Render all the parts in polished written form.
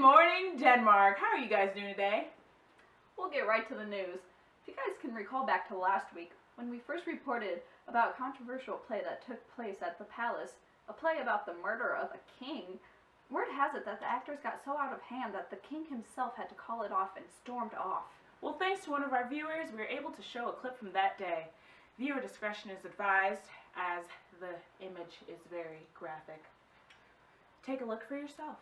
morning, Denmark. How are you guys doing today? We'll get right to the news. If you guys can recall back to last week, when we first reported about a controversial play that took place at the Palace, a play about the murder of a king, word has it that the actors got so out of hand that the king himself had to call it off and stormed off. Well, thanks to one of our viewers, we were able to show a clip from that day. Viewer discretion is advised, as the image is very graphic. Take a look for yourself.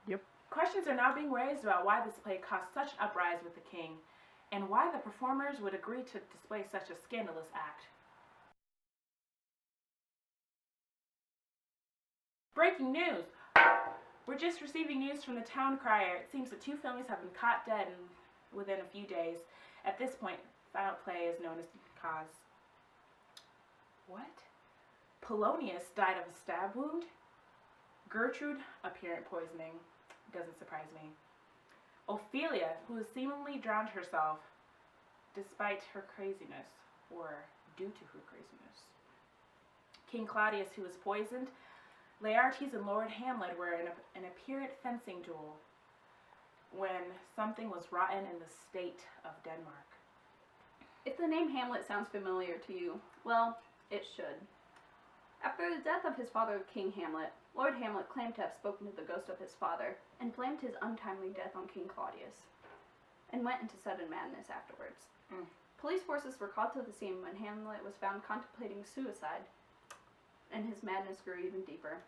Yep. Questions are now being raised about why this play caused such an uprise with the king, and why the performers would agree to display such a scandalous act. Breaking news! We're just receiving news from the town crier. It seems that 2 families have been caught dead within a few days. At this point, foul play is known as cause. What? Polonius died of a stab wound? Gertrude, apparent poisoning. Doesn't surprise me. Ophelia, who has seemingly drowned herself despite her craziness, or due to her craziness. King Claudius, who was poisoned. Laertes and Lord Hamlet were in an apparent fencing duel when something was rotten in the state of Denmark. If the name Hamlet sounds familiar to you, well, it should. After the death of his father, King Hamlet, Lord Hamlet claimed to have spoken to the ghost of his father and blamed his untimely death on King Claudius, and went into sudden madness afterwards. Police forces were called to the scene when Hamlet was found contemplating suicide, and his madness grew even deeper.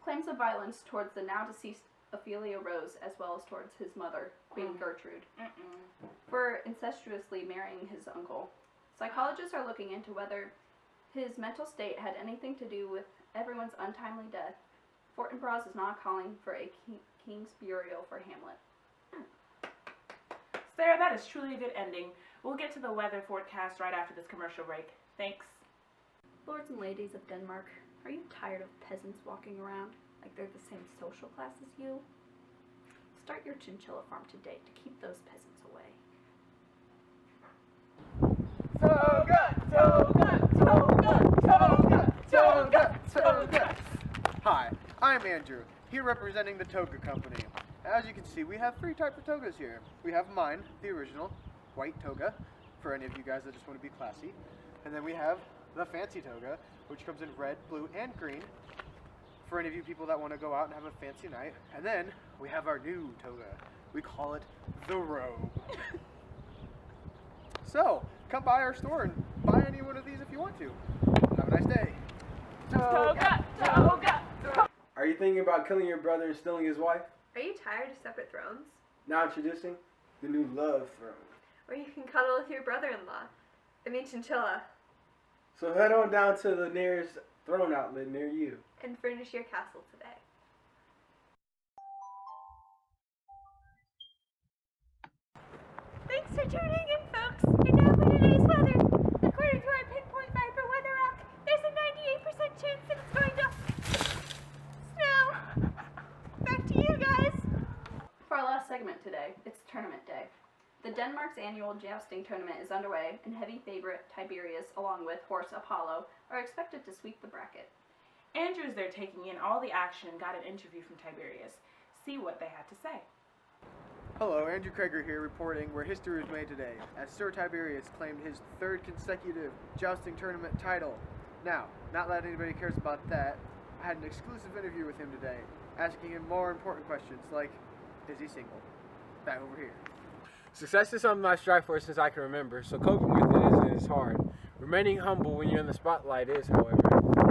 Claims of violence towards the now deceased Ophelia rose, as well as towards his mother, Queen Gertrude, for incestuously marrying his uncle. Psychologists are looking into whether his mental state had anything to do with everyone's untimely death. Fortinbras is not calling for a king's burial for Hamlet. Sarah, that is truly a good ending. We'll get to the weather forecast right after this commercial break. Thanks. Lords and ladies of Denmark, are you tired of peasants walking around like they're the same social class as you? Start your chinchilla farm today to keep those peasants away. Toga, toga, toga, toga, toga, toga. Hi, I'm Andrew, here representing the Toga Company. As you can see, we have 3 types of togas here. We have mine, the original, white toga, for any of you guys that just want to be classy. And then we have the fancy toga, which comes in red, blue, and green, for any of you people that want to go out and have a fancy night. And then we have our new toga. We call it the robe. So, come by our store and buy any one of these if you want to. Have a nice day. Toga, toga, toga. Are you thinking about killing your brother and stealing his wife? Are you tired of separate thrones? Now introducing the new love throne. Where you can cuddle with your brother-in-law. I mean chinchilla. So head on down to the nearest throne outlet near you. And furnish your castle today. Thanks for tuning in, folks. And now for today's weather. According to our Pinpoint Viper weather app, there's a 98% chance that it's going to snow. Back to you guys. For our last segment today, it's tournament day. The Denmark's annual jousting tournament is underway, and heavy favorite Tiberius, along with horse Apollo, are expected to sweep the bracket. Andrew's there taking in all the action and got an interview from Tiberius. See what they had to say. Hello, Andrew Krager here reporting where history was made today, as Sir Tiberius claimed his 3rd consecutive jousting tournament title. Now, not that anybody cares about that, I had an exclusive interview with him today, asking him more important questions like, is he single? Back over here. Success is something I strive for since I can remember, so coping with it is hard. Remaining humble when you're in the spotlight is, however.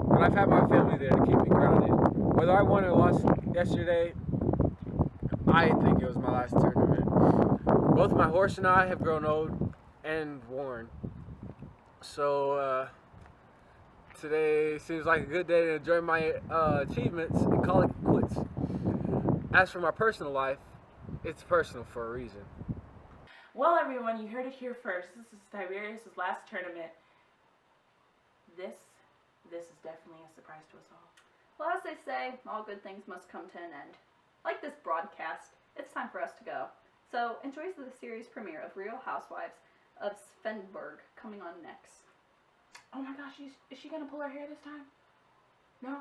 But I've had my family there to keep me grounded. Whether I won or lost yesterday, I think it was my last tournament. Both my horse and I have grown old and worn. So, today seems like a good day to enjoy my achievements and call it quits. As for my personal life, it's personal for a reason. Well, everyone, you heard it here first. This is Tiberius' last tournament. This is definitely a surprise to us all. Well, as they say, all good things must come to an end. Like this broadcast, it's time for us to go. So enjoy the series premiere of Real Housewives of Svenberg coming on next. Oh my gosh, is she gonna pull her hair this time? No?